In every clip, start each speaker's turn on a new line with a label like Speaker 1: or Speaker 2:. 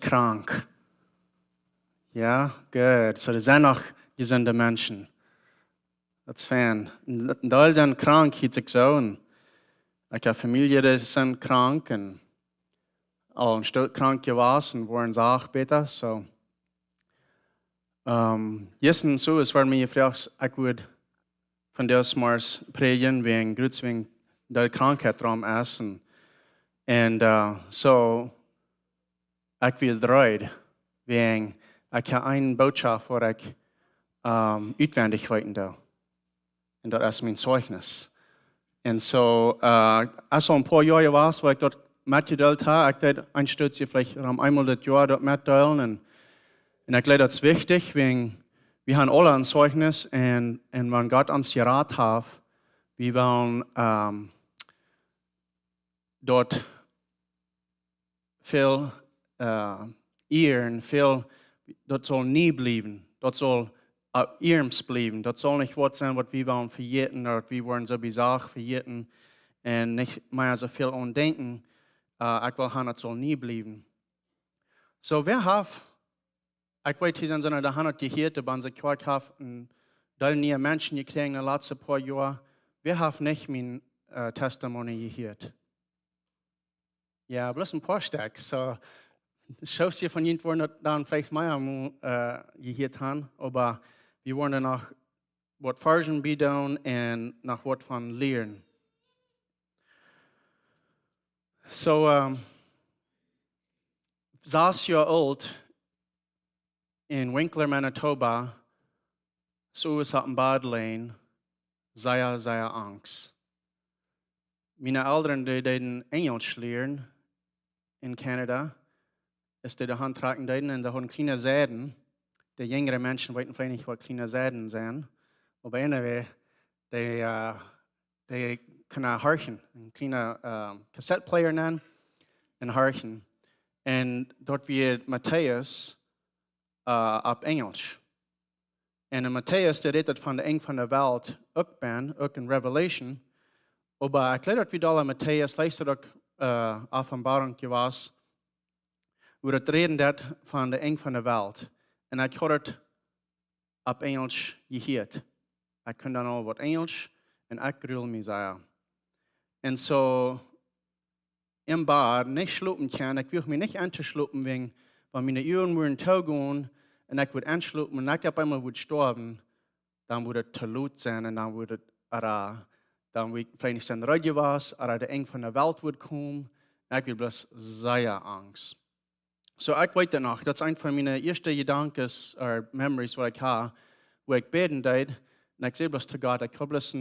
Speaker 1: krank. Ja, gut. So, das sind noch gesunde Menschen. Das ist fein. Und alle sind krank, hielt sich so. Und ich habe Familie, die sind krank. Und auch ein Stück krank gewesen, wurden sie auch besser. So, jetzt und so, es war mir gefragt, ich würde von der Smars predigen, wegen Grüß, wegen der Krankheit drum essen. Und so, ich will dreid, wegen, ich habe eine Botschaft, wo ich auswendig weiten da. Und das ist mein Zeugnis. Und so, als ein paar Jahre war, wo ich dort mitgeteilt habe, ich dachte, ein Stütz vielleicht einmal das Jahr dort mitteilen. Und ich glaube, das ist wichtig, wegen, wir haben alle ein Zeugnis und wenn Gott uns geraten hat, wir wollen dort viel ehren, viel, dort soll nie bleiben, dort soll irms bleiben, dort soll nicht was sein, was wir wollen verjäten, oder wir wollen so bizarr verjäten und nicht mehr so viel umdenken. Ich will haben, das soll nie bleiben. So, wer hat, ich weiß, hier sind so eine Hand gehört, aber sie haben da nie Menschen gekriegt in den letzten paar Jahren. Wer hat nicht mein Testimony gehört? Ja, bloß ein paar Stück. So, schaust du von jemandem, dann vielleicht mehr gehört haben, aber wir wollen nach was Version bieten und nach was von lernen. So, 6 Jahre alt in Winkler, Manitoba, so ist es im Bad lehnen, sehr Angst. Meine Eltern, die Englisch lernen in Kanada, ist die Hand tragen und da haben kleine Säden. Die jüngeren Menschen wissen vielleicht nicht, was kleine Säden sind. Aber anyway, die können horchen. Ein kleiner Kassettenplayer nennen und horchen. Und dort wird Matthäus auf Englisch. Und Matthäus, der redet von der Eng von der Welt, auch in Revelation. Aber ich glaube, wie da Matthäus, vielleicht auch Offenbarung gewesen, wo das reden dort von der Eng von der Welt. Und ich habe das auf Englisch gehört. Ich kann dann auch was Englisch und ich grüll mich sehr. Und so im Bad nicht schlupen kann, ich will mich nicht anzuschlupen, weil meine Uhren würden gehen und ich würde anschlupen und ich auf einmal würde sterben, dann würde es zu laut sein und dann würde dann würde vielleicht nicht sein Radio was, oder der Eng von der Welt würde kommen. Ich will bloß sehr Angst. So, ich weiß noch, das ist einer von meinen ersten Gedanken oder Memories, die ich habe, wo ich beten deed. Und ich sehe bloß zu Gott, ich habe bloß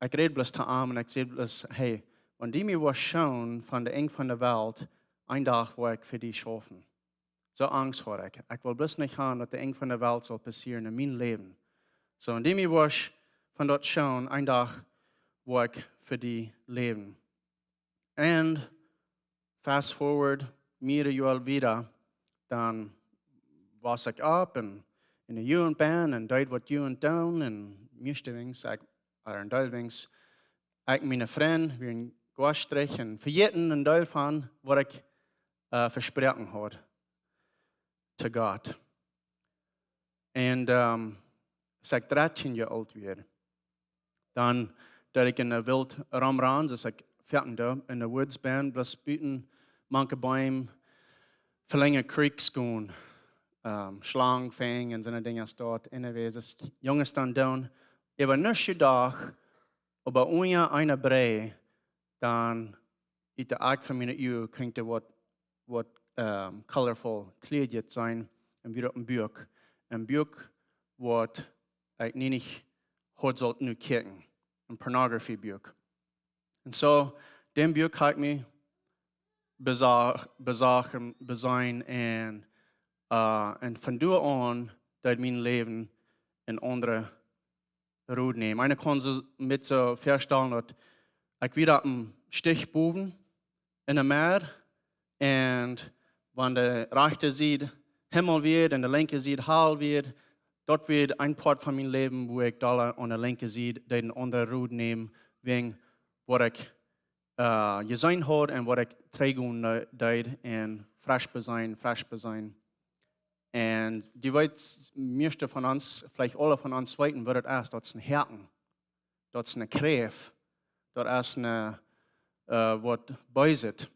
Speaker 1: ich rede bloß zu ihm und ich sehe bloß, hey, wenn die mir was schauen von der Eng von der Welt, ein Tag wo ich für die schaffen. So Angst habe ich. Ich will bloß nicht haben, dass der Eng von der Welt soll passieren in meinem Leben. So, wenn die mir was von dort schauen, ein Tag wo ich für die leben. Und fast forward, mehrere Jahre wieder, dann war ich ab und in der Jugendband und dort was Jugend down und meistens, oder in Deutschland, ich und meine Freunde, wir in Gastreich und verjäten in Deutschland, was ich versprochen habe zu Gott. Und als ich 13 Jahre alt werde, dann, da ich in der Welt rumrennen, als ich 14 da in der Woods bin, bloß büten, manche Bäume, verlängert Creeks gehen, Schlangen fangen und so eine Dinge dort. Anyway, das Junge stand down. Ich war nicht gedacht, aber ohne eine Brei, dann ist der Art von meiner Uhr, könnte was colorful Kleidjet sein, und wieder ein Buch. Ein Buch, was ich nicht heute sollte nur kicken. Ein Pornography-Buch. Und so, dem Buch hat mich besagen und von da an, dass mein Leben in andere Route nehmen. Einer kann sich mit so feststellen, dass ich wieder am Stichboden in der Meer und wenn der rechte sieht Himmel wird und der linke sieht Hall wird, dort wird ein Part von meinem Leben, wo ich da an der linken sieht, den andere Route nehmen, wegen was ich gezien had en wat ik teruggaan deed en fresh bezien. En die weet, meeste van ons, vielleicht alle van ons weten wat het is. Dat is een herten, dat is een kreef, dat is een, wat bezit.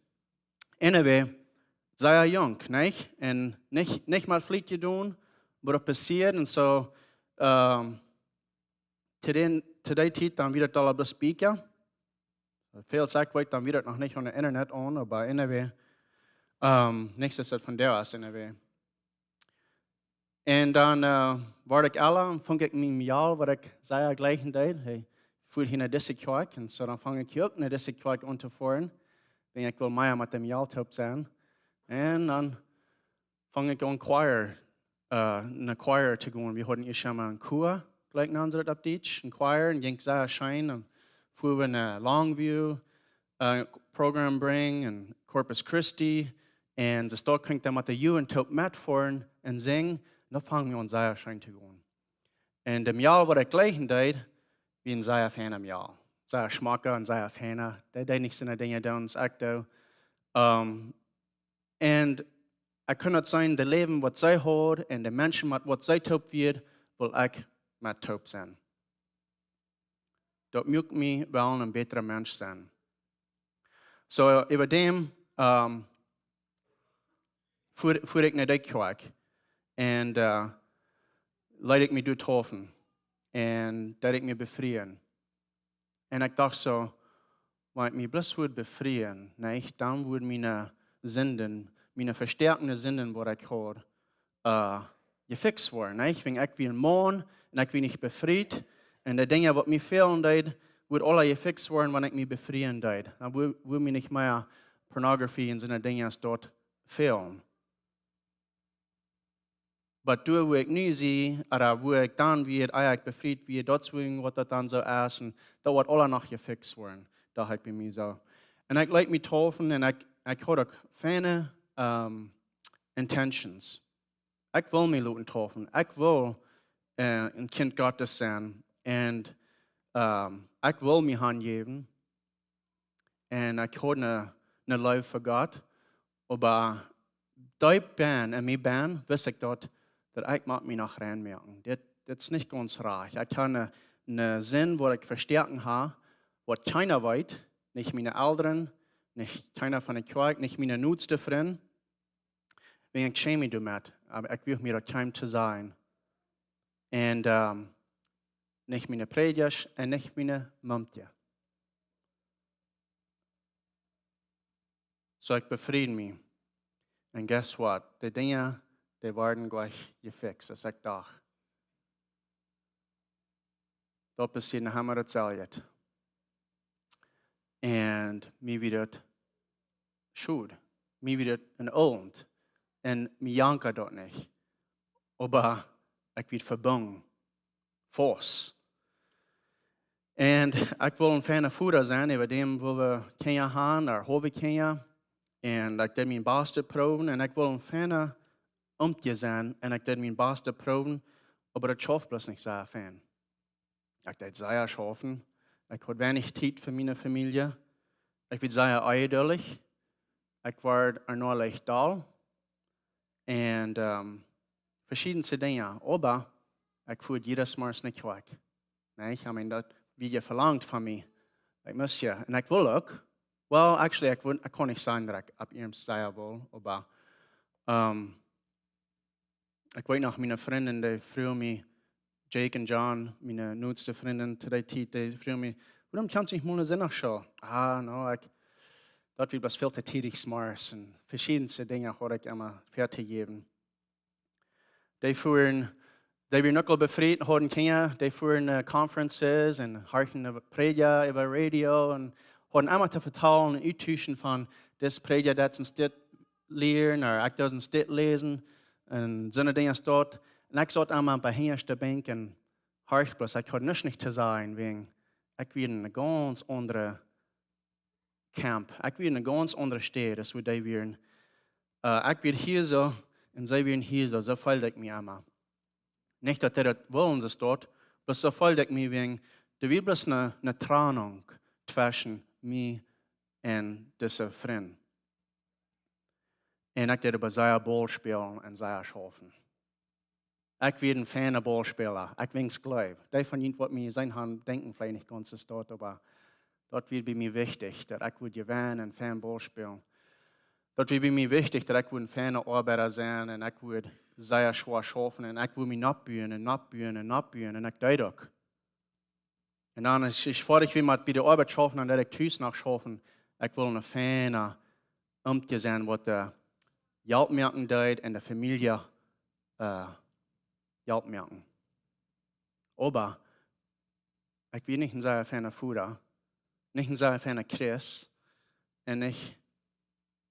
Speaker 1: Anyway, sei jong, nicht? En nicht mal vliegje doen, wat er passiert. En zo, te die tijd dan weer het al op de speaker. Veel sagt, weet dan weer het nog niet op het internet aan, maar anyway, niks is het van der aus, anyway. En dan word ik alle, vang ik mijn jaar, wat ik zei gleich deed. Hij voert hier naar deze kerk, en zo dan vang ik ook naar deze kerk aan te voeren. Ben ik wil meer met de jaaltop zijn. En dan vang ik aan naar choir te gaan. We hadden eerst maar een koor, gelijk naam ze dat op Deutsch, een choir, en ging zij schijn, en voeren we naar Longview, program brengen, en Corpus Christi, en ze stok ging dan met de juwentop met voeren, en zingen. Dan fangen we aan zij schijn te gaan. En de jaar wat ik gleich deed, wie een zij fan am jaar. Zij schmakken en zij fan. Die deed niks in de dingen doen, als ik doe. En ik kan het zijn, de leven wat zij hoort, en de mensen met wat zij top wird, wil ik met top zijn. Dat moet mij wel een betere mens zijn. Zo, over dem voer ik naar de kerk. En leid ik me door tofen. En dat ik me bevrijen. En ik dacht zo, waar ik me bloß würde befrijen, dan würden meine Sünden, meine verstärkende Sünden, wo ich hoor, gefixt worden. Wenn ich wie ein Mann und ich bin nicht befreit, und die Dinge, die mir fehlen, würden alle gefixt worden, wenn ich mich befrieren deed. Dann würde mir nicht mehr Pornografie und so Dinge dort fehlen. Aber da, wo ich nie sehe, oder wo ich dann wird, eigentlich befreit wird, dort was das dann so ist, und da wird alle noch gefixt worden. Da habe ich bei mir so. Und ich leite mich taufen, und ich habe auch keine Intentions. Ich will mich lassen taufen. Ich will ein Kind Gottes sein. Und ich will mich hingeben. Und ich habe eine Liebe für Gott. Aber da ich bin, und mich bin, weiß ich dort, dass ich mich noch reinmerken. Das ist nicht ganz reich. Ich habe einen Sinn, wo ich verstärken habe, was keiner weiß, nicht meine Eltern, nicht keiner von der Kirche, nicht meine Nutzte Freunde. Ich schäme mich damit, aber ich will mir das Time zu sein. Und nicht meine Plautdietsch und nicht meine Mumtje. So ich befriede mich. Und guess what? Die Dinge, die werden gleich gefixt, als ich dachte. Dat passiert, dan haben wir das erzählt. Und mir wird schuld. Mir wird ein Old. Und mir janker dort nicht. Aber ich werde verbunden. Fors. Und ich will ein feiner Futter sein, über dem, wo wir Kenia haben, oder Hove Kenia. Und ich will mein Bestes proben. Und ich will ein feiner Umtje sein. Und ich will mein Bestes proben. Aber das schafft bloß nicht sehr fein. Ich will sehr schaffen. Ich habe wenig Zeit für meine Familie. Ich bin sehr eidelig. Ich werde erneuerlich da. Und verschiedenste Dinge. Aber ich führe jedes Mal nicht weg. Ich meine, das wird verlangt von mir. Ich muss ja. Und ich will auch. Well, actually, ich kann nicht sagen, dass ich ab ihrem sehr will. Aber ich weiß noch, meine Freundin, die früher mich, Jake und John, meine nutzte Freundin zu der Zeit, die früher mich, warum kannst du nicht mal eine Sinn nachschauen? No, das wird was viel zu tidig smart und verschiedenste Dinge habe ich immer fertig gegeben. Die wir noch befreit haben können, die führen Conferences und hören Prediger über Radio und haben immer zu vertellen und austauschen von das Prediger, das ein Stück lernen oder ich das ein Stück lesen und so eine Dinge dort. Und ich sollte einmal bei hier der Bank und höre bloß, ich kann nicht zu sein, wegen ich will in eine ganz andere Camp. Ich will in eine ganz andere Stadt, als wir da wären. Ich will hier so und sie wären hier so fällt ich mir einmal. Nicht, dass das wollen sie dort, bloß so fällt ich mir wegen, da wird bloß eine Trennung zwischen mir en deze vriend. En ik deed bij zij bal spelen en zij schoven. Ik werd een fan van balspelen. Ik wens geloof. Die van jullie wat mir zijn gaan denken, vielleicht nicht ganz das dort, aber dort wird bei mir wichtig, dass ich würde gewinnen und Fan Ball spielen. Dort wird bei mir wichtig, dass ich ein Fan Arbeiter sein und ich würde sehr schwer schaffen und ich würde mich nachbühen und ich deed auch. Und dann ist ich fertig, wie man bei der Arbeit schaffen und dass ich Tüß nachschaffen. Ich will ein Fan sein, was der Hjälpmerken deed und der Familie Hjälpmerken. Aber ich bin nicht ein sehr Fan Futter, nicht ein sehr Fan Chris und nicht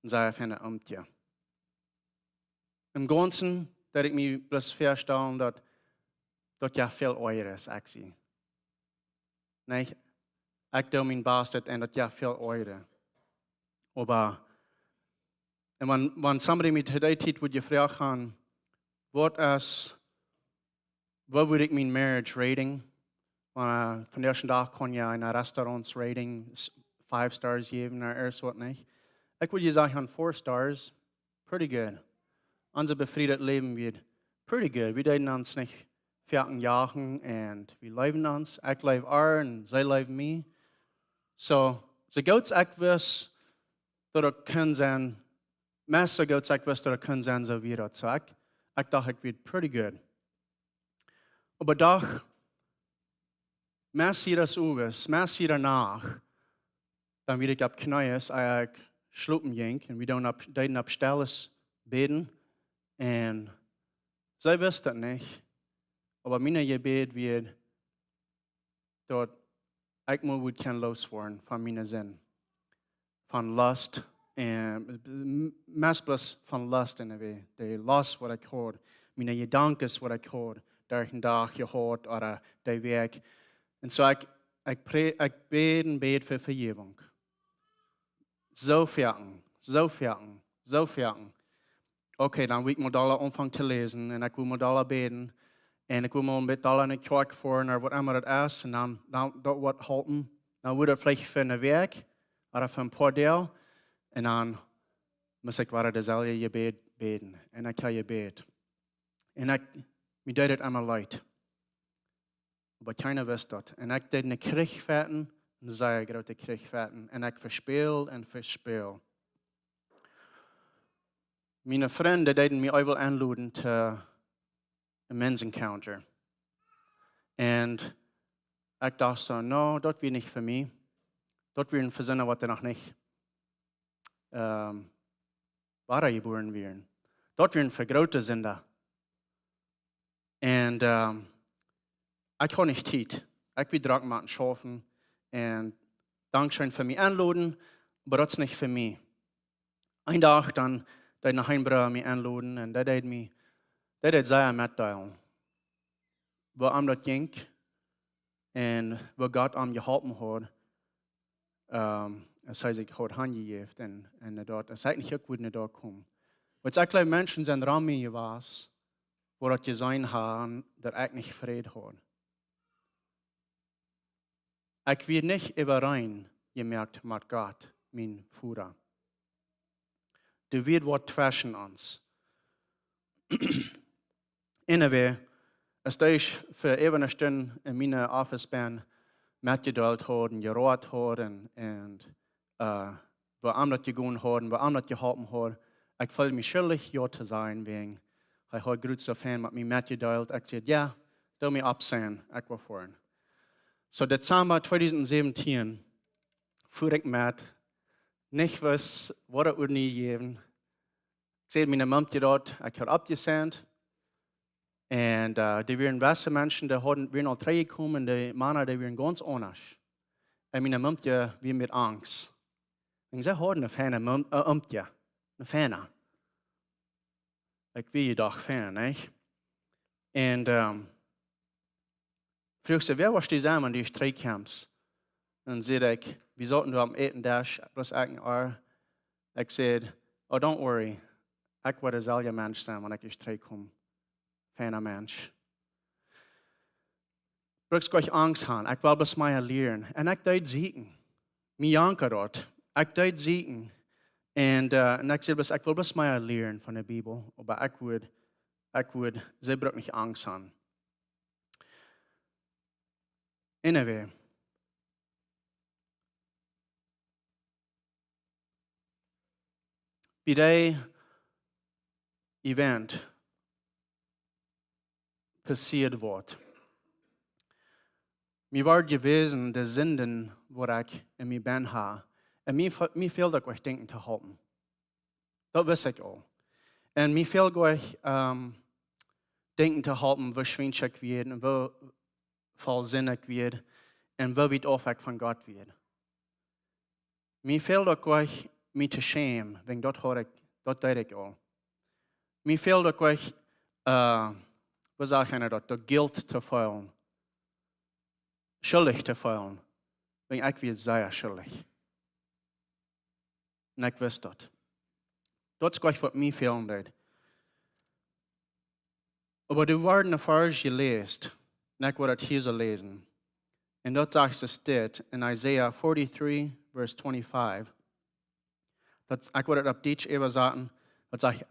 Speaker 1: ein sehr Fan Amtje. Im Ganzen, dass ich mich bloß feststellen, dass ja viel euer ist, ich sehe. Nicht, ich tue mein Bestes und das ja viel euer. Aber wenn somebody mich today tut, würde ich fragen, wo würde ich mein Marriage rating? Von der ersten Tag kann ich ein Restaurants-Rating 5 Stars geben, oder erst was nicht. Ich würde sagen, 4 Stars, pretty good. Unser befriedetes Leben wird pretty good. Wir daten uns nicht 14 Jahre und wir leben uns. Ich lebe und sie leben mich. So gut ich weiß, dass können sein, so gut ich weiß, dass können sein, so wie das. So ich dachte, ich wird pretty good. Aber doch, mehr das Uges, mehr danach, dann wieder ich ab Knäues, ich schlupen ging und wir daten ab Stelles beten. Und sie wissen das nicht. Aber meine Gebet wird, dass ich mal kann loswerden von meinen Sinn. Von Lust, meist bloß von Lust in der Welt. Die Lust, was ich höre, meine Gedanken, was ich höre, durch den Tag gehört oder der Weg. Und so ich bete für Vergebung. So fertig. Okay, dann will ich mal da anfangen zu lesen und ich will mal da beten und ich will mal mit da in die Kirche fahren oder was immer das ist und dann dort was halten. Dann würde ich vielleicht für einen Weg oder für ein paar Teil und dann muss ich weiter dasselbe Gebet beten und ich kann Gebet. Und mir tut das immer leid. Aber keiner weiß das. Und ich tut einen Krieg fährten und sei gerade den Krieg fährten und ich verspiel. Meine Freunde deden mich einmal einladen zu einem Men's Encounter. Und ich dachte so, no, das wird nicht für mich. Das wird für Sinne, was noch nicht geboren werden. Das wird für große Sünder. Und ich kann nicht Zeit. Ich will drauf machen, schaffen. Und Dankeschön für mich einladen, aber das ist nicht für mich. Ein Tag dann dat nach Heimbruder mich einladen und dat sehr mitteilen. Wo das ging und wo Gott geholfen hat. Es heißt, ich habe Hand gegeben und dort. Es heißt nicht, ich würde nicht dort kommen. Weil es eigentlich Menschen sind Rahmen gewesen, wo das gesehen haben, dass ich nicht Frieden habe. Ich werde nicht überein gemerkt mit Gott, mein Führer. Du wird was zwischen uns. Anyway, als ich für eine Stunde in meiner Office bin, mitgeduldet habe und gerat habe und wo andere gegangen haben, wo andere geholfen haben, ich fühle mich schuldig, ja zu sein, wegen ich habe gut so Fan mit mir mitgeduldet. Ich sagte, ja, du mir absehen, ich war vorhin. So Dezember 2017 fuhr ich mit, nicht was er nie geben. Ich sehe meine Mom dort, ich habe abgesendet. Und die waren weiße Menschen, die waren noch 3 gekommen, die Männer, die waren ganz anders. Und meine Mom war mit Angst. Und sie hatten eine Fan, eine Fan. Ich will jedoch Fan, nicht? Und fragte sie, wer war die zusammen, die 3 Camps? Und sagte ich, wir sollten am 8. Dash, bloß ein Jahr. Ich sagte, oh, don't worry. Ich werde selber Mensch sein, wenn ich 3 komme. Feiner Mensch. Brauchst euch Angst haben. Ich will bloß mal lernen. Und ich deed siegen. Mir janke dort. ik deed zieken. En ik zei, ik wil best meer leren van de Bijbel. Maar ze brengt mich Angst aan. Anyway. Bij dat event passiert wordt. Mir war gewesen, de Sünden, wo ich in mir ben ha. En mir fehlt auch euch denken zu halten. Das weiß ich auch. En mir fehlt euch denken zu halten, wo schwindig ich wird, und wo vollsinnig wird, und wo weit auf ich von Gott wird. Mir fehlt auch euch, mich zu schämen, wegen dort deed ich auch. Mir fehlt auch euch, was sag ich dort, der Guilt zu fühlen. Schuldig zu fühlen. Wegen ich wird sehr schuldig. Und ich weiß das. Dat is gleich, was mir fehlen deed. Aber die Worte erfahren gelesen, und ich werde das hier so lesen. Und dort sagt es steht in Isaiah 43, Vers 25. Ich werde das auf Deutsch eben sagen, dort sagt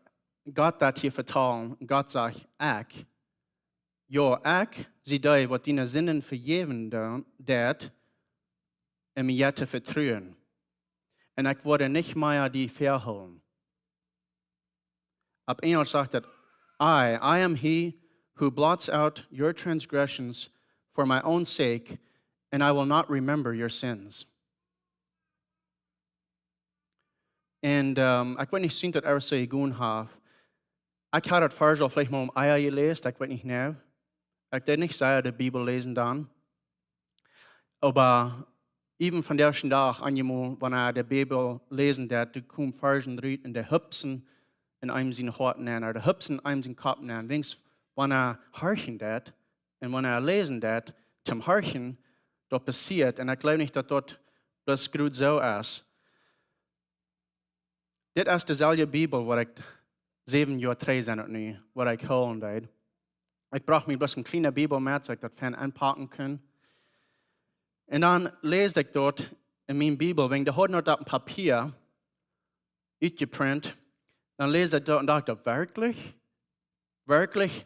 Speaker 1: Gott das hier vertrauen, und Gott sagt, ich zie die, wat die zinnen vergeven deed, en mij je te vertrouwen. En ik word niet meer die verholen. Op Engels sagt het, I am he who blots out your transgressions for my own sake, and I will not remember your sins. En ik weet niet zien dat er zo gegaan heeft. Ik had het vers al vielleicht mal Eier gelezen, ik weet niet nou. Ik deed niet zeggen de Bibel lezen dan. Aber even van de eerste dag, wanneer de Bibel lezen deed, du komt versen eruit en de hupsen in einem zijn harten aan, de hupsen in einem zijn kappen aan. Wings, wanneer harchen deed, en wanneer lezen deed, zum harchen, dat passiert. En ik geloof niet dat dat bloß goed zo is. Dit is dezelfde Bibel waar ik 7 jaar terug zijn nu, waar ik holen deed. Ik bracht mir bloß een kleine Bibel met, so ik dat fijn aanpakken kan. En dan lees ik dort in mijn Bibel, wenn de had nog dat papier uitgeprint, dan lees ik dort en dacht ik, wirklich,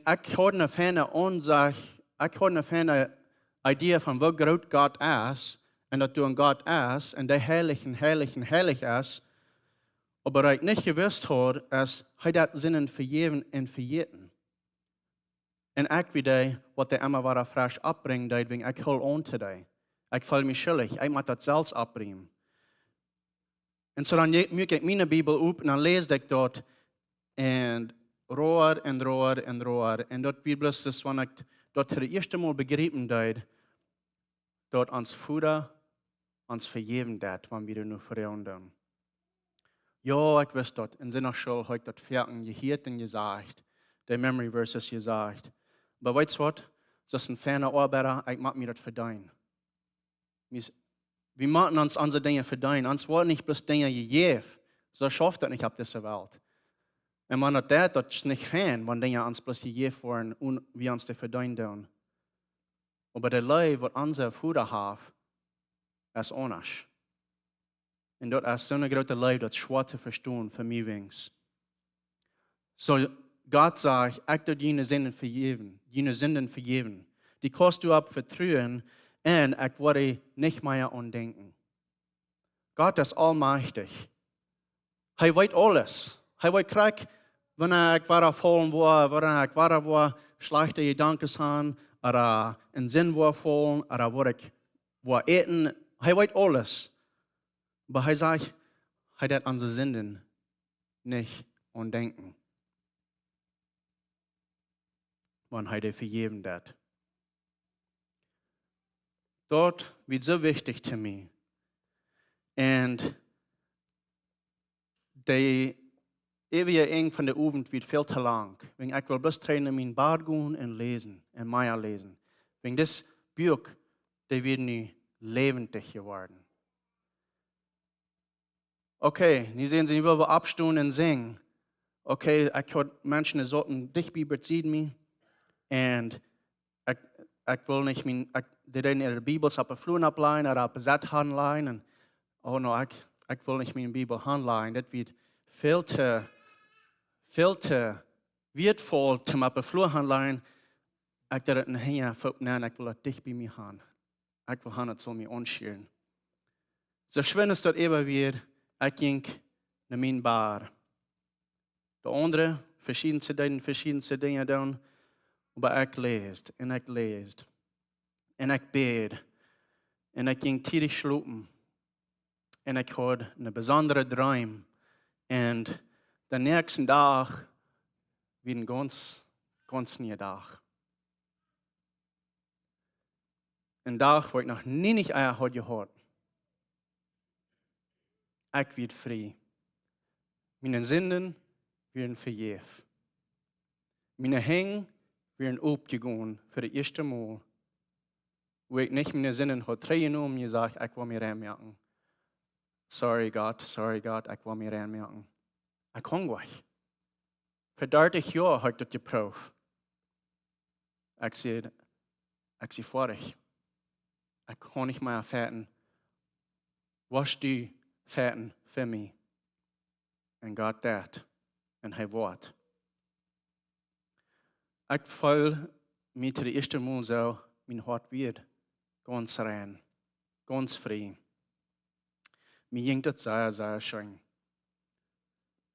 Speaker 1: ik had een fijne aanzag, ik had een fijne idee van hoe groot God is, en dat du een God is, en die heilig is, aber ik niet gewusst had, is hij dat zinnen vergeven en vergeten. En ik weet wat de immer waar frisch opbrengt, dat ik hol on today. Ik voel me schuldig, ik moet dat zelfs opbrengen. En zo dan moet ik mijn Bibel op en dan lees ik dat en roer. En dat Bibel is wanneer ik dat voor de eerste Mal begrepen deed, dat ons Vader ons vergeven deed, wanneer we er nu veranderen. Ja, ik wist dat. In zijn school heb ik dat verken gehoord en gezegd. De memory verses gezegd. Maar weet je wat? Dat is een fijne arbeider, ik mag mir dat verdienen. Wir machen uns unsere Dinge verdienen. Uns wollen nicht bloß Dinge gegeben. So schafft das nicht auf dieser Welt. Und wenn das ist nicht fein, wenn Dinge uns bloß gegeben werden und wir uns die verdienen. Aber der Leben, was unser Vater hat, ist anders. Und das ist so eine große Leben, das ist schwer zu verstehen für mich wenigstens. So, Gott sagt, ich will deine Sünden vergeben. Die kannst du ab vertrauen und ich werde nicht mehr an denken. Gott ist allmächtig. Er weiß alles. Er weiß Krieg, wenn ich war fallen war, wenn ich war schlechte Gedanken haben, oder in Sinn war fallen, oder wo ich war eten. Er weiß alles. Aber er sagt, er hat unsere Sünden nicht an denken. Wann er vergeben hat. Dort wird so wichtig zu mir. Und die ewige Eng von der Abend wird viel zu lang. Wenn ich will bloß trainen in mein Bad gehen und lesen, und Meier lesen. Wenn das Buch, die wird nicht lebendig geworden. Okay, nie sehen Sie, wie wir abstehen und singen. Okay, ich habe Menschen, die sollten dich überziehen mich. Und ich will nicht die in ihre Bibel auf der Flur ableihen oder auf der Zettel anleihen. oh no, ik wil niet mijn Bibel handleiden. Dat wordt veel te wertvoll, te maar bevloer handleiden. Ik dat het een heen voor nee, ik wil het dicht bij mij gaan. Ik wil gaan het zo mij onscheren. Zo schwinn is dat even weer, ik ging naar mijn bar. De andere, verschillende dingen doen, maar ik leest en ik leest. En ik bid. En ik ging tijdig slapen. En ik had een bijzondere droom. En de nächste dag weer een ganz nieuwe dag. Een dag waar ik nog niet had gehad. Ik werd vrij. Mijn zinnen werden vergeven. Mijn hang werden opgegaan voor de eerste Mal. Wo ik niet mijn zinnen had teruggenomen en gezegd, ik wil me aanmerken. Sorry God, ik wil me aanmerken. Ik kon weg. Voor 30 jaar heb ik dat geproefd. Ik zei vorig. Ik kon niet meer vetten. Was die vetten voor mij? En God dat. En hij wordt. Ik voel me de eerste Mal zo, mijn hart weer ganz rein, ganz vrij. Mir ging dat sehr schön.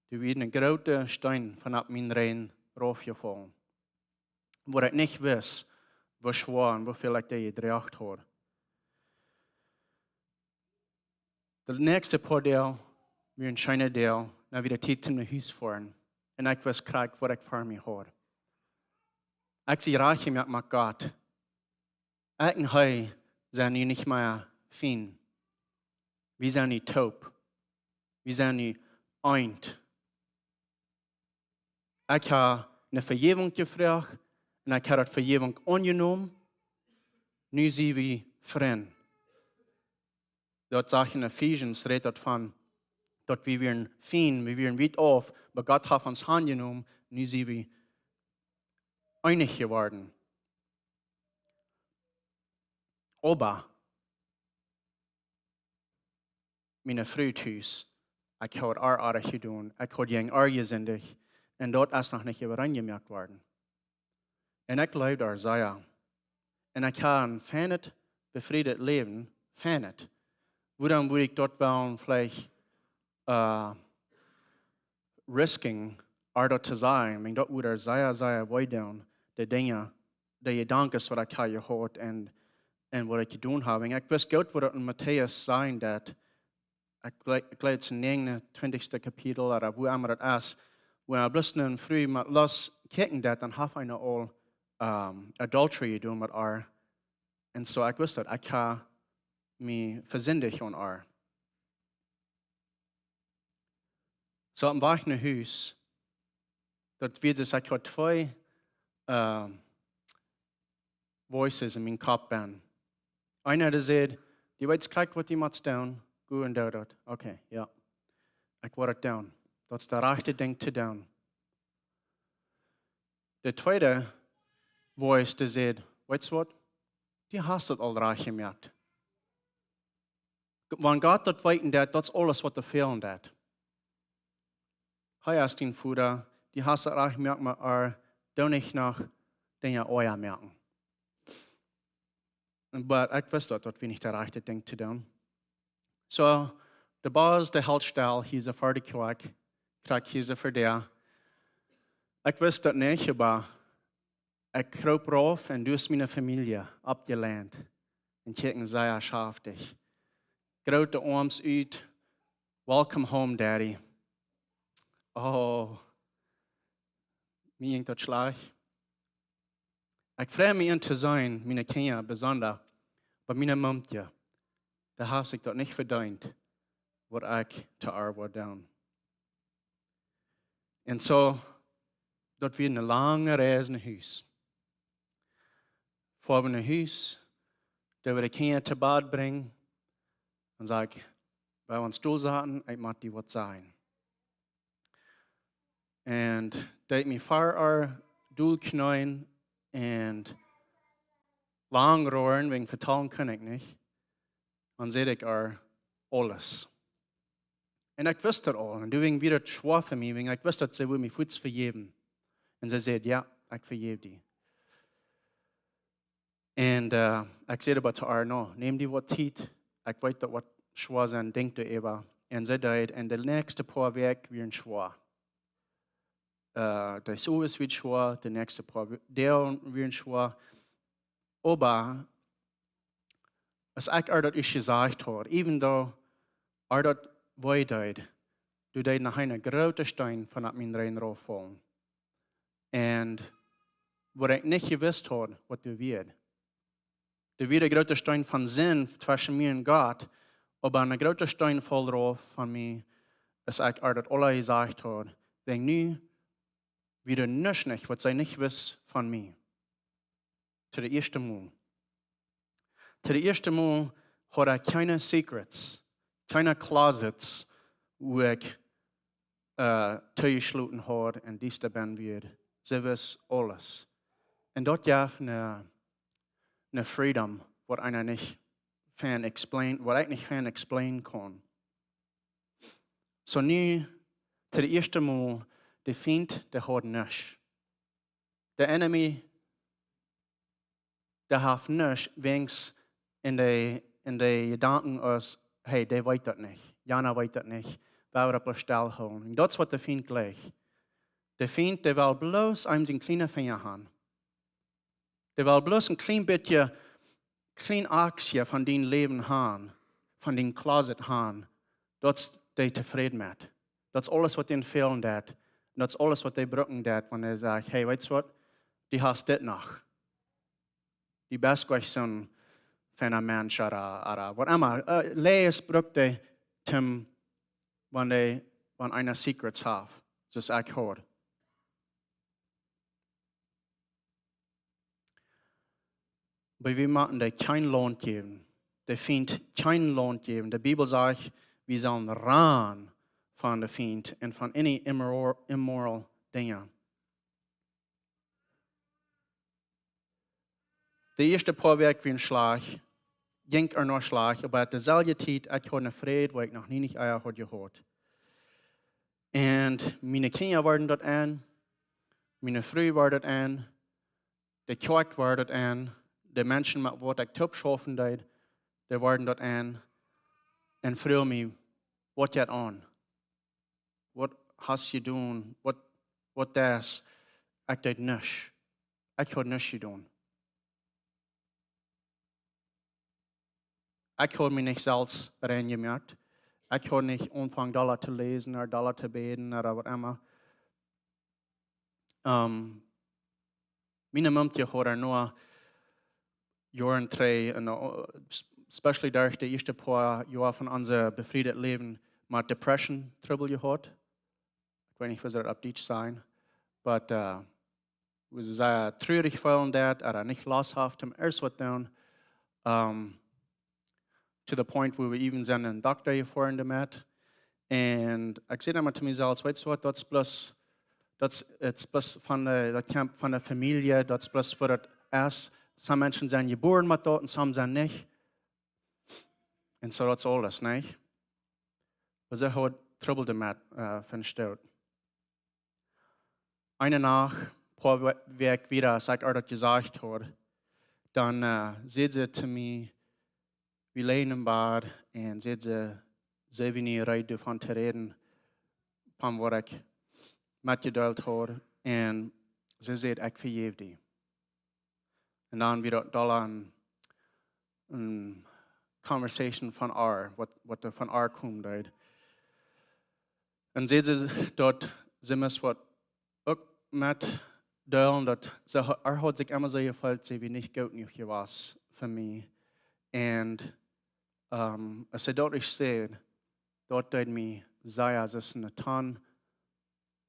Speaker 1: Er werd een grote steen vanaf mijn rein raufgevallen. Waar ik niet wist, hoe zwaar en hoeveel ik daar gedraagd had. De nächste paar deel, weer een schöne deel, na weer tijd in mijn huis voeren. En ik wist krijg wat ik voor me had. Ik zie raak met God. Ik en hij zijn nu niet meer fijn. We zijn nu taub. We zijn nu eind. Ik heb een vergeving gevraagd en ik heb dat vergeving aangenomen. Nu zien we vrienden. Dat zegt in Ephesians, redt dat van, dat we weer fijn, we weer wit af, maar God heeft ons aangenomen. Nu zien we einig geworden. Aber mijn vrouw thuis, ik had aardig gedaan, ik had jeng argezindig, en dat is nog niet overeengemerkt worden. En ik leef daar zeer. En ik heb een fijn, bevredigd leven, fijn. Waarom moet ik dat wel vielleicht risking, dat te zijn? Ik dat moet er zeer weit doen, de dingen, de gedankens wat ik heb gehad en wat ik gedaan heb. En ik wist goed wat het in Matthäus zijn dat, ik leid het 29. kapitel, of hoe immer het is, waar ik bloß een vrouw met los kijken dat, dan heb ik al adultery gedaan met haar. En zo ik wist dat, ik ga me verzindig aan haar. Zo op weg naar huis, dat weet dus, ik had twee voices in mijn kop ben. Einer die zei, die weet kijk wat je moet doen, goed en doe dat. Oké, ja. Ik word het doen. Dat is de rechte ding te doen. De tweede voice die zei, weet je wat? Die hast het al recht gemerkt. Wanneer God dat weet, dat is alles wat er fehlen dat. Hij is die voeder, die hast het recht gemerkt, maar doe niet nog dingen ooit merken. Maar ik wist dat we niet de rechte ding te doen. Zo, de baas, de heldstel, hij is een voor de kwak, krijg hij ze voor der. Ik wist dat niet, maar ik kroop rauf en dus mijn familie op je land. En kijken zeer schaftig. Grote arms uit. Welcome home, daddy. Oh, mir ging dat slecht. Ik vraag me in te zijn, mijn kinderen bijzonder, maar mijn mompje, daar heeft zich dat niet verdiend, wat ik te arbeid doen. En zo, dat weer een lange reis naar huis. Voor we naar huis, dat we de kinderen te bed brengen, dan zeg ik, bij ons stoel zaten, ik moet die wat zijn. En dat ik me voor haar doel knijden en lang roeren, wegen vertalen kan ik niet. Dan zei ik haar, alles. En ik wist dat al. En toen ging weer het zwaar voor mij, want ik wist dat ze wil mij voets vergeven. En ze zei, ja, ik vergeef die. En ik zei bij haar, nou, neem die wat tijd. Ik weet dat wat zwaar zijn, denk er even. En ze deed, en de nächste paar weken weer zwaar. De zo is weer zwaar, de nächste paar weken weer zwaar. Aber, als ik dat is gezegd had, even though dat wij deed, du deed naar een grote steen van dat mijn rein vallen. En wat ik niet gewusst had, wat du weet. Er wird een grote stein van zin tussen mij en God, aber een grote stein vol drauf van mij, als ik dat alle gezegd had. Wenn nu wieder nichts nicht, was zij nicht wist van mij. Zu der ersten Mal. Zu der ersten Mal had ik keine secrets, keine closets, wo ik toegesloten had en dies da ben weer. Ze wist alles. En dat gaf eine freedom, wat ik niet fan explain kon. So nu, zu der ersten Mal, de Feind, der hat nichts. Der Enemy, der hat nichts, wenigstens in de Gedanken als, hey, der weiß das nicht. Jana weiß das nicht. Wir werden auf Stelle holen. Und das ist, was der Feind gleich. Der Feind, der will bloß einem seinen kleinen Finger haben. Der will bloß ein klein bisschen, klein Aktie von dein Leben haben, von dein Closet haben. Das ist der zufrieden mit. Das ist alles, was ihnen fehlen hat. Das ist alles, was die brauchen hat, wenn er sagt, hey, weißt du was, die hast das noch. Die Bestquestion von einem Mensch oder was immer. Lees braucht die, wenn einer Secrets hat. Das ist auch hart. Aber wir machen dir keinen Lohn geben. Der Feind keinen Lohn geben. Die Bibel sagt, wir sollen ran von der Feind und von any immoral Dingen. Der erste paar Wochen wie ein Schlag, ging noch Schlag, aber at derselben Zeit, ich hatte eine Freude, weil ich noch nie nicht Eier hatte gehört. Und meine Kinder waren dort an, meine Frau war dort an, der Kirche war dort an, die Menschen, mit denen ich top schaffen deed, die waren dort an und fragten mich, was geht an? Was hast du getan? Was das? Ich deed nichts. Ich habe nichts getan. Ich habe mich nicht selbst reingemerkt. Ich habe nicht angefangen, Dollar zu lesen oder Dollar zu beten oder was immer. Meine Mutter hat nur Jahren 3, especially durch die ersten paar Jahre von unserem befriedeten Leben, mit Depression Trouble gehabt. Ich weiß nicht, was das auf Deutsch sein, aber wir sind sehr traurig von das, oder nicht loshaft, erst was dann, to the point where we even sind einen Doktor gefahren damit. Und ich sehe immer zu mir selbst, weißt du was, das ist bloß von der Familie, das ist bloß für das erst. Some Menschen sind geboren mit dort und some sind nicht. Und so das ist alles, nicht? Also ich habe Trouble damit festgestellt. Eine Nacht, paar Wochen wieder, als ich das gesagt habe, dann sagt sie zu mir, wir liegen im Bad und sagt sie will nicht reden davon zu reden, von was ich mitgeteilt habe. Und sie sagt, ich vergebe dich. Und dann wieder da eine Conversation von R, was von R kommt. Und sie dort, sie muss was auch mit teilen, dass hat sich immer so gefällt, sie wie nicht gut genug was für mich. Und als sie dort steht, dort hat mich sehr, es ist eine Tonne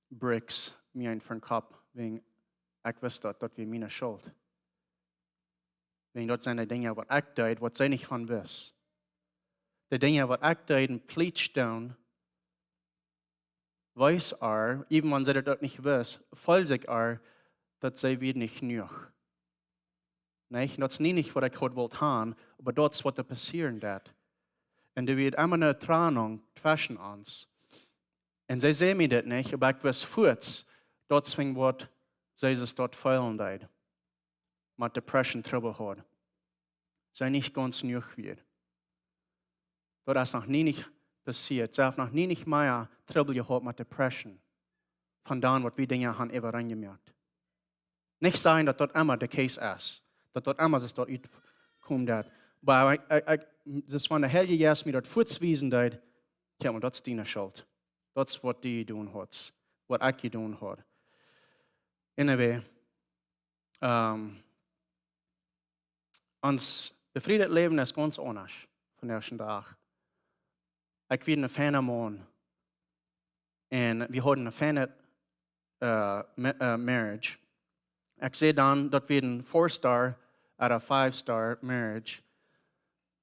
Speaker 1: Bricks mir ein für den Kopf, wegen ich wusste, dass wir meine Schuld. Wegen dort sind die Dinge, was ich deed, was sie nicht von wissen. Die Dinge, was ich deed, und Pleitstone, weiß even wenn sie das dort nicht wissen, voll sich dass sie wieder nicht genug. Nicht? Das ist nicht, was ich heute wollte haben, aber das ist, was da passieren wird. En er wird immer eine Trennung zwischen uns. Und sie sehen mir das nicht, aber ich weiß voort, dort zwingen wird, sie es dort feilen deed. Mit Depression Trouble hat. Sie nicht ganz nüch wird. Das ist noch nie nicht passiert. Sie haben noch nie nicht mehr Trouble gehabt mit Depression. Von dann, was wir Dinge haben immer reingemerkt. Nicht sagen, dass dort immer der Case ist. Dass dort immer sich dort kommt. Aber das von der Heilige Geist mir dort vorzuweisen, das ist deine Schuld. Das ist, was die tun hat. Was ich getan habe. Anyway, uns befriedet Leben ist ganz anders von der ersten Tag. Ich bin ein feiner Mann. Und wir hatten eine feine Marriage. Ich sehe dann, dass wir ein 4-star oder 5-star Marriage.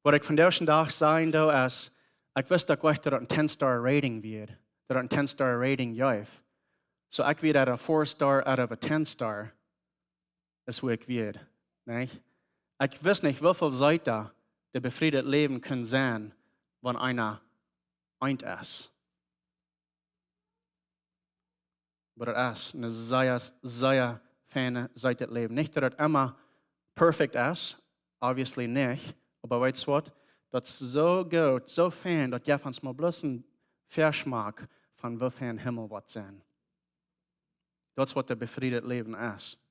Speaker 1: Was ich von der ersten Tag sagen da ist, ich wusste gleich, dass ein 10-star Rating wird. Dass ein 10-star Rating läuft. So ich werde ein 4-star out of a 10-star. Das ist, wo ich werde. Nicht? Ich weiß nicht, wie viele Seiten der befriedet Leben können sein, wenn einer eint ist. Aber das ist eine sehr feine Seite des Lebens. Nicht, dass es immer perfekt ist, obviously nicht, aber weißt du was? Das ist so gut, so fein, dass ihr uns mal bloß einen Verschmack von wie fein Himmel wird sein. Das ist, was der befriedet Leben ist.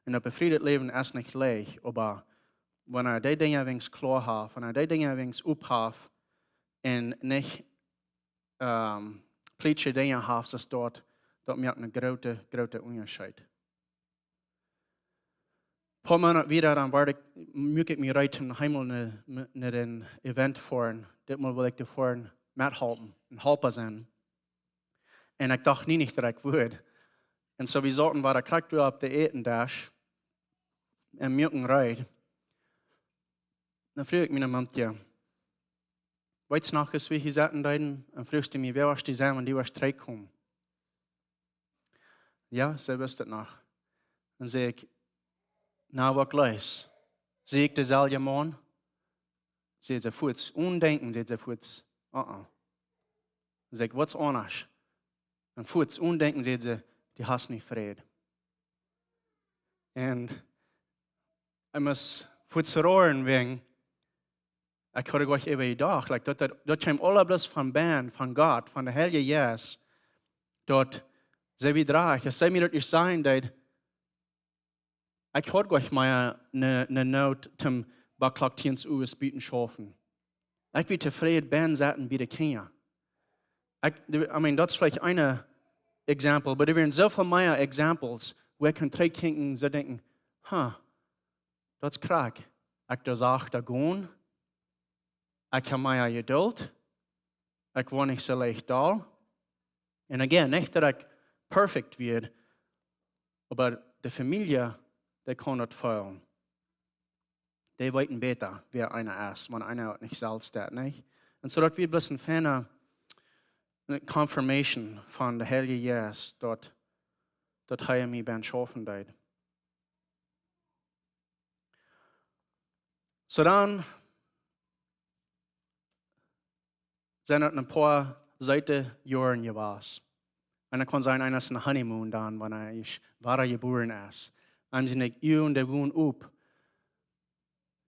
Speaker 1: Und das befriedet Leben ist nicht leicht, aber wenn die Dinge wenigstens klar hat, wenn die Dinge wenigstens abhat und nicht politische Dinge hat, ist dort merkt einen großen Unterschied. Ein paar Monate wieder, dann möchte ich mich reiten, einmal nach ein Event fahren. Diesmal will ich da fahren, mithalten, ein Helper sein. Und ich dachte nie, dass ich würde. Und so wir sollten, war der Charakter auf der Etendash, im Mürken Reit. Dann frage ich mich jemand, ja, weißt du noch, wie ich sagten, dann fragst du mich, wer warst du sein, wenn die warst kommen? Ja, sie wusste es noch. Dann sage ich, na, was gleich? Sehe ich derselbe Mann? Sie sagt, Fuß, undenken, sie sagt, Fuß, Dann sage ich, was anders? Und Fuß, undenken, sie sagt, die hast nicht Frieden. Und ich muss Fuß verrohren wegen, ich hatte gleich eben gedacht, dort kommt alles von Band, von Gott, von der Heilige Geist, dort, sie wie drei, ich sage mir, dass ich sein, dass ich hatte gleich mal eine Not zum Baklaktiens Bieten schaffen. Ich bin zufrieden, Ben satten bei den Kindern. Das ist vielleicht ein Exempel, aber da wären so viele mehr Exempels, wo ich kann drei Kinder so denken, das ist krank. Ich darf auch da gehen. Ich habe mehr Geduld. Ich war nicht so leicht da. Und again, nicht, dass ich perfekt werde, aber die Familie, die kann das feiern. Die wissen besser, wer einer ist, wenn einer nicht selbst ist, nicht? Und so, dass wir ein bisschen feine Confirmation von der Heilige Geist, dort habe ich mich beim Schaffen dort. So dann sind es ein paar Jahren gewesen. Und dann kann sein, einer ist ein Honeymoon dann, wenn er geboren ist. Und sie nicht, und der wohnt up.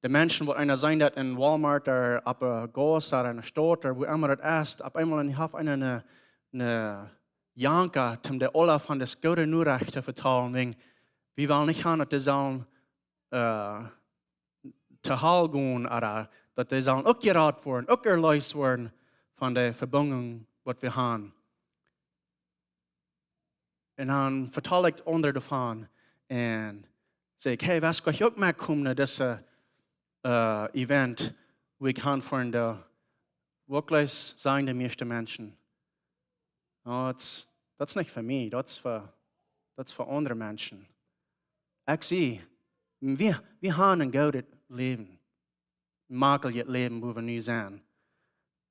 Speaker 1: Die Menschen, wo einer sein, dat in Walmart oder ab einer Gas oder einer Stadt oder wo immer das ist, ab einmal hat einer eine Janka, um der alle von das gute Nachricht zu vertellen, wegen, wir wollen nicht haben, dass die sollen zu Hall gehen oder dass die sollen auch geraten werden, auch erlöst werden von der Verbindung, was wir haben. Und dann vertelle ich andere davon und sage, hey, was kann ich auch mal kommen, dass Event, wo ich kann von der wirklich sagen die meisten Menschen, das ist nicht für mich, das ist für andere Menschen. Ich sehe, wir haben ein gutes Leben, ein mageliges Leben, wo wir nie sind.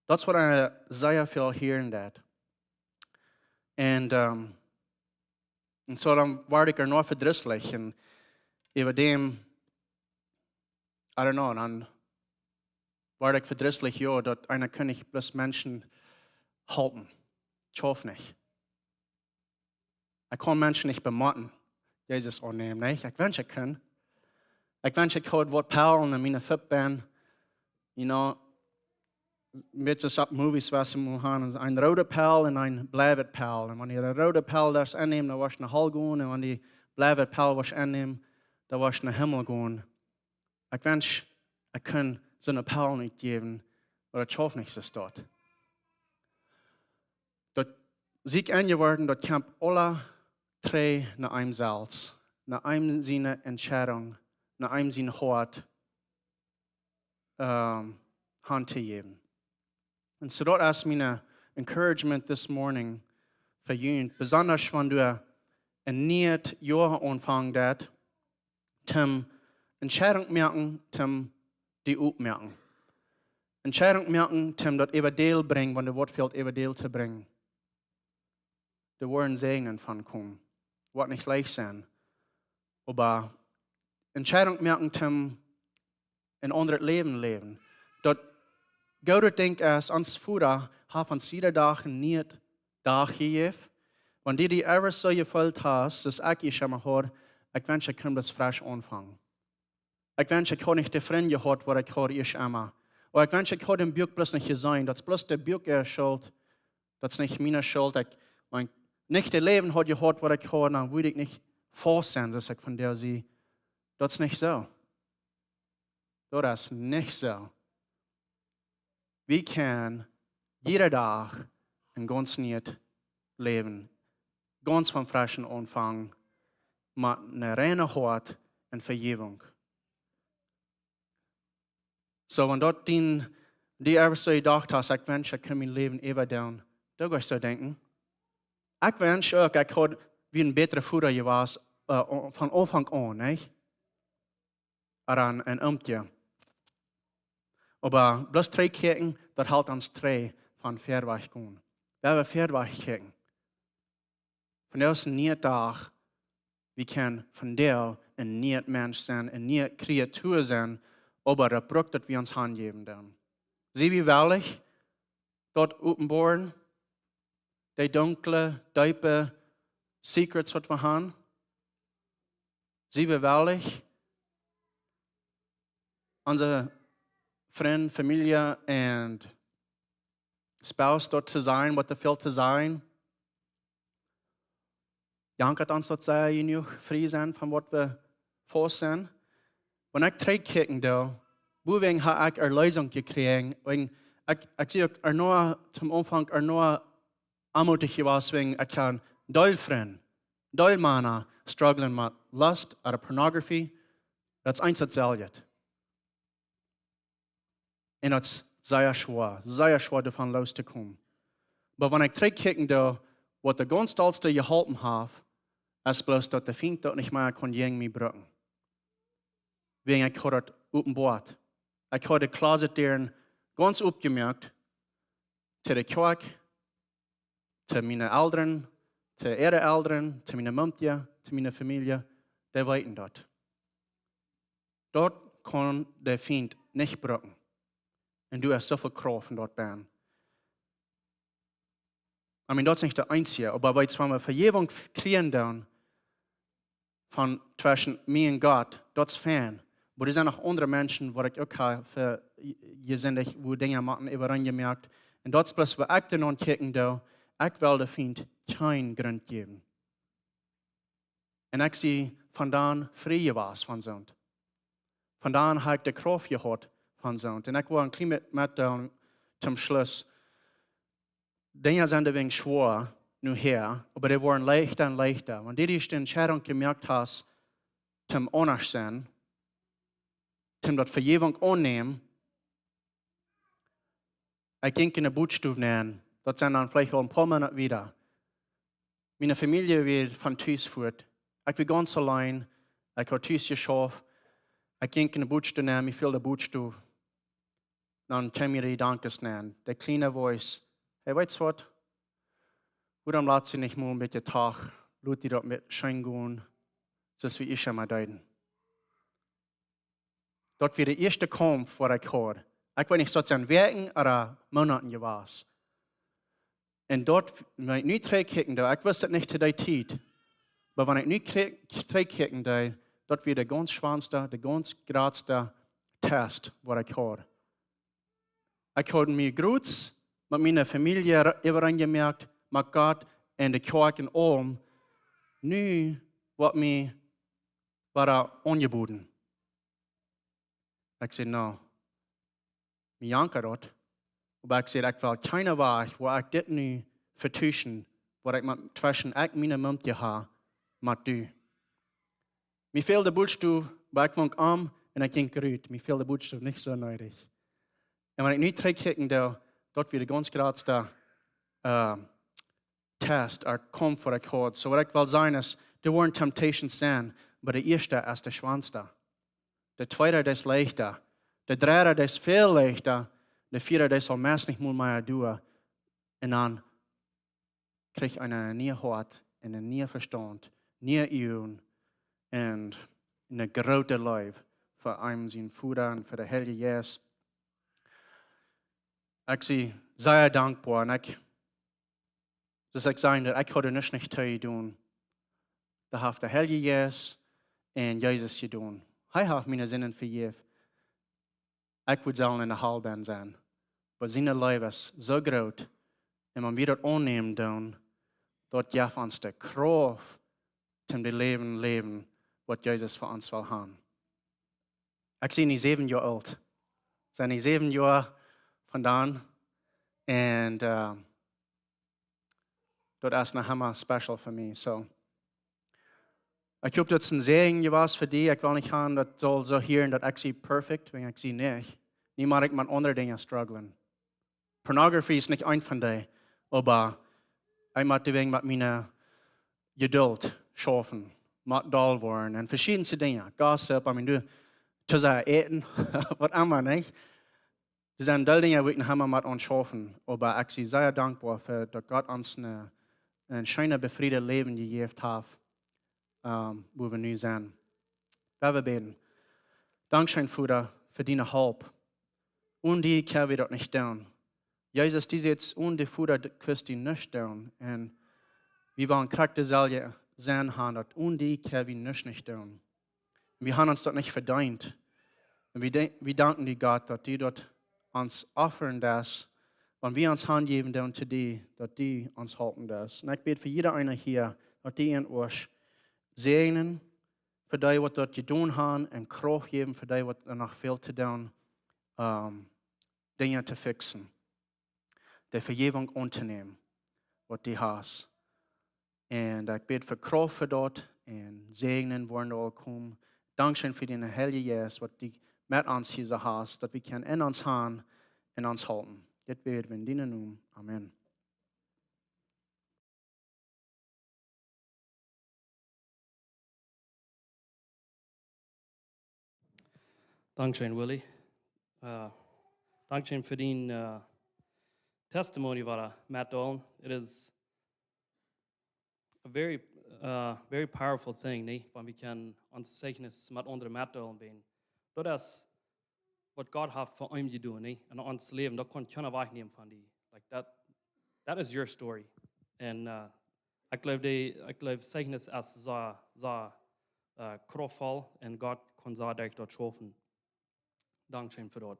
Speaker 1: Das ist, was ich sehr viel hören dat. Und so dann war ich noch verdrießlich und über dem, I don't know, dann war ich verdrießlich, ja, dass einer kann ich bloß Menschen helfen. Ich hoffe nicht. Ich kann Menschen nicht bemotten. Jesus annehmen, nicht? Ich wünsche, ich kann. Ich wünsche, ich kann Wort Paul in meine Fipp bin. You know, mit so Movies, was wir haben, ein roter Pal und ein blauer Pal. Und wenn ihr einen roten Pal das annimmt, dann wirst du nach Hall gehen. Und wenn die blaue Pal was annimmt, dann wirst du nach Himmel gehen. Ich wünsche, ich kann so eine Pal nicht geben, oder ich hoffe nicht, dass es dort. Dort Sieg angeworden, dort kommt alle drei nach einem Salz, nach einem seine Entscheidung, nach einem seine Hort Hand zu geben. Und so dort ist mein Encouragement this morning für ihn, besonders wenn du ein neues Jahr anfängst, zum Entscheidung merken, zum die aufmerken. Entscheidung merken, zum das Evangelium bringen, wenn du Wort fehlt, Evangelium zu bringen. Da wollen Segen von kommen. Wird nicht leicht sein. Aber Entscheidung merken, zum ein anderes Leben leben. Dort Gott denkt als ans Futter, hat uns jeder Tag ein neues Tag gegeben. Wenn die etwas so gefällt hast, dass ich schon mal höre, ich wünsche, ich kann das frisch anfangen. Ich wünsche, ich kann nicht die Freunde gehört, wo ich höre, ich immer. Oder ich wünsche, ich kann den Buch bloß nicht sein. Das ist bloß der Buch schuld. Das ist nicht meine Schuld. Mein nicht das Leben hat gehört, wo ich höre, dann würde ich nicht froh sein, dass ich von der sehe. Das ist nicht so. Das ist nicht so. Wir können jeden Tag ein ganz neues Leben, ganz vom frischen Anfang, mit einer reinen Hort und Vergebung. So, wenn dort die einfach so gedacht hast, ich wünsche, ich kann mein Leben überdauern, da kannst du denken. Ich wünsche auch, ich hätte wie ein besserer Führer gewesen, von Anfang an, nicht? Oder ein Amtje. Aber bloß 3 Kirchen, das hält uns 3 von Pferdweg gehen. Wir haben Pferdweg Kirchen. Von der ist ein neuer Tag. Wir können von der ein neuer Mensch sein, eine neue Kreatur sein, aber der Bruch, das wir uns hingeben dann. Sie wie wahrlich dort offenbaren, die dunkle, tiefe Secrets, was wir haben. Sie wie wahrlich unsere Freund, Familie und Spouse dort zu sein, was er fehlt zu sein. Danke uns dort sehr, genug frei sein, von was wir vor sind. Wenn ich 3 Kirchen da, wegen habe ich eine Lösung gekriegt. Ich sehe auch nur zum Anfang nur anmutig gewesen, wegen ich kann Freund, Männer strugglen mit Lust oder Pornografie. Das ist eins dasselbe. Und das ist sehr schwer davon loszukommen. Aber wenn ich 3 Kirchen da, was der ganz tollste geholfen hat, ist bloß, dass der Feind dort nicht mehr gegen mich brücken. Wegen ich habe das offenbart. Ich habe die Closet deren ganz aufgemerkt, zu der Kirche, zu meinen Eltern, zu ihren Eltern, zu meiner Mutter, zu meiner Familie, die weiten dort. Dort kann der Feind nicht brücken. Und du hast so viel Kraft dort bist. Das ist nicht der Einzige, aber wenn wir Vergebung kriegen dann, von zwischen mir und Gott, das ist fern. Aber es sind auch andere Menschen, wo ich auch für gesendet, wo Dinge machen, überall gemerkt. Und das ist bloß, wo ich dann ankicken da, ich will der Feind keinen Grund geben. Und ich sehe von dann frei gewesen von Sund. Von dann habe ich die Kraft gehabt von Sund. Und ich war ein klein mit zum Schluss. Dinge sind ein wenig schwer, nur her, aber die waren leichter und leichter. Wenn du die Entscheidung gemerkt hast, zum anders sein, zum das Vergebung annehmen, ich ging in eine Bootstube nehmen, das sind dann vielleicht auch ein paar Monate wieder. Meine Familie wird von Tüß fort. Ich bin ganz allein, ich habe Tüß geschafft, ich ging in eine Bootstube nehmen, ich fühle die Bootstube. Dann kann mir die Dankes nennen, der kleine Voice. Hey, weißt du was? Warum lässt sie nicht mal mit dem Tag, lässt die dort mit schön gehen, so wie ich schon mal deuten. Dort wird der erste Kampf, was ich habe. Ik weet niet, tot zijn werken oder Monaten gewas. En dort, wenn ich nu terugkijken, ik wist het niet te die tijd. Maar wanneer ik nu terugkijken, dat weer de ganz schwanste, de ganz grootste test, wat ik had. Ik had me groot met mijn familie overeengemerkt, met God en de kerk en allem. Nu wordt me aangeboden. Ik zei, nou, ik janker dat. Maar ik zei, ik wil keine weg waar ik dit nu vertuschen, waar ik met tussen ik mijn muntje ha, met u. Me viel de boodschap, maar ik vond aan en ik ging eruit. Me viel de boodschap niet zo nodig. En wanneer ik nu terugkijk, dat weer de ganz grootste test, komt voor ik had. So wat ik wil zeggen is, er waren temptations zijn, maar de eerste is de schwanste. De tweede is leichter. De derde is veel leichter. De vierde is al meest niet meer doen. En dan krijg je een nieuw hart en een nieuw verstand, nieuw ogen en een grote leven voor hem zijn voeder en voor de Heilige Geest. Ik zie zeer dankbaar en dus ik zei dat ik had er niet te doen. Dat heeft de Heilige Geest en Jezus gedaan. Hij heeft mijn zinnen vergeven. Ik moet zelf in de halband zijn. Maar zijn leven is zo groot. En man weer het aannemen doen, dat geeft ons de kracht om de leven wat Jezus voor ons wil hebben. Ik ben nu 7 jaar oud. Ik ben nu 7 jaar vandaan. En dat is een helemaal special voor mij. So. Ik hoop dat het een zegen was voor die. Ik wil niet gaan dat zal zo hier dat ik zie perfect, want ik zie niet. Nu moet ik met andere dingen struggelen. Pornografie is niet een van die. Maar ik moet de wegen met mijn geduld schaffen. Moet dol worden en verschillende dingen. Gossip, te zeggen eten, wat allemaal niet. Er zijn deel dingen die ik helemaal moet ontschaffen. Maar ik zie zeer dankbaar voor dat God ons een schöne, befriede leven gegeven heeft. Wo we nu zijn. We beten. Dankzij Vader voor die hulp. Und die kunnen we dat niet doen. Jezus, die zegt, und die Vader kwist die niet doen. En we willen kracht dezelfde zijn gaan, dat und die kunnen we niet doen. We hebben ons dat niet verdiend. En we danken die God, dat die dat ons offeren das, wanneer we ons hand geven doen te die, dat die ons helpen das. En ik bid voor iedereen hier, dat die in ons zegenen, voor die wat dat gedaan hebben, en kracht geven voor die wat er nog veel te doen, dingen te fixen. De vergeving aan te nemen, wat die has. En ik bid voor kracht voor dat, en zegenen worden al komen. Dankzij voor die Heilige Geest, wat die met ons hier has, dat we kunnen in ons hand en ons halten. Dit bidden we in die naam. Amen.
Speaker 2: Dankzij Willy. Dankzij voor die testimony van Matt Dolan. It is a very powerful thing, nee? Want we kan ons zegenis met andere Matt Dolan ben. Dat is wat God heeft voor hem gedaan, nee? En ons leven, dat kon je wegnemen van die. Like that is your story. En ik geloof zegenis is zo krachtvol en God kon zo direct dat schaffen. Dankzij voor dat.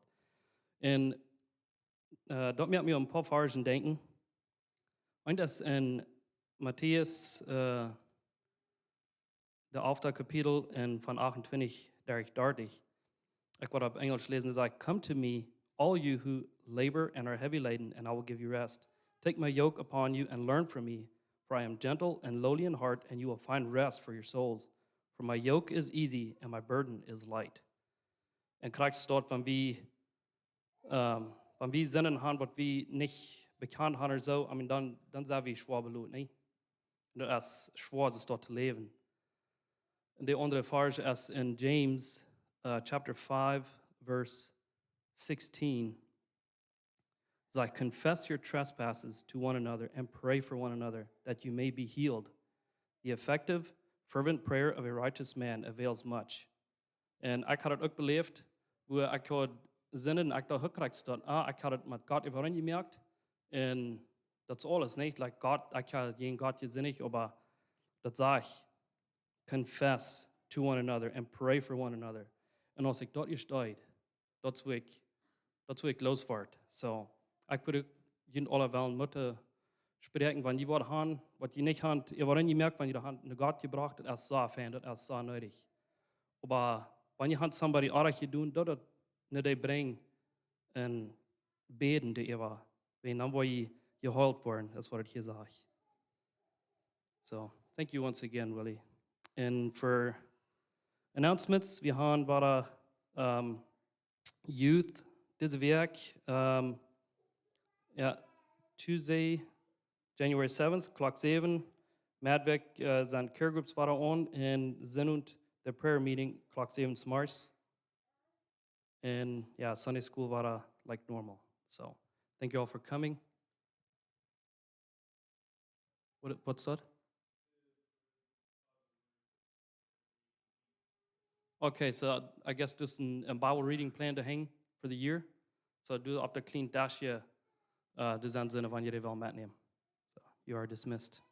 Speaker 2: En dat maakt me een paar versen denken. En dat is in Matthäus, de 11e kapitel en van 28, 30. Ik word op Engels lezen en zei, come to me, all you who labor and are heavy laden, and I will give you rest. Take my yoke upon you and learn from me, for I am gentle and lowly in heart, and you will find rest for your souls. For my yoke is easy and my burden is light. En krijg staat van wie zinnen haben, wat wie nicht bekannt haben, so, dann sind wir schwer belohnt, nee? Dat is schwer, is dort te leven. En de andere vers is in James chapter 5, verse 16. It's like, confess your trespasses to one another and pray for one another, that you may be healed. The effective, fervent prayer of a righteous man avails much. En ik had het ook beleefd, hoe ik had zinnen ek daar gekryg staan. Ek had het met God overeen gemerkt. En dat is alles, niet? Like God, ek had geen God gezinnig, aber dat sag ich. Confess to one another and pray for one another. En als ik dat hier sta, dat is hoe ik losvaart. So, ik wil jullie alle wel moeten spreken, wanneer je wat gaan, wat je niet gaat, je wordt gemerkt, wanneer je de God gebracht, dat is zo fijn, dat is zo nodig. Maar wanneer je somebody aardig doen, dat het niet brengt en beden die je was. Dan word je geholpen worden, dat is wat ik hier zeg. So, thank you once again, Willy. And for announcements, we gaan bara youth deze week. Tuesday, January 7th, clock 7. Madweg zijn care groups waren on en zinund the prayer meeting clock 7 smars. And Sunday school waren like normal. So thank you all for coming. What's that? Okay, so I guess just a Bible reading plan to hang for the year. So do op de clean dasje de zijn zinnen van jullie wel metnemen. So you are dismissed.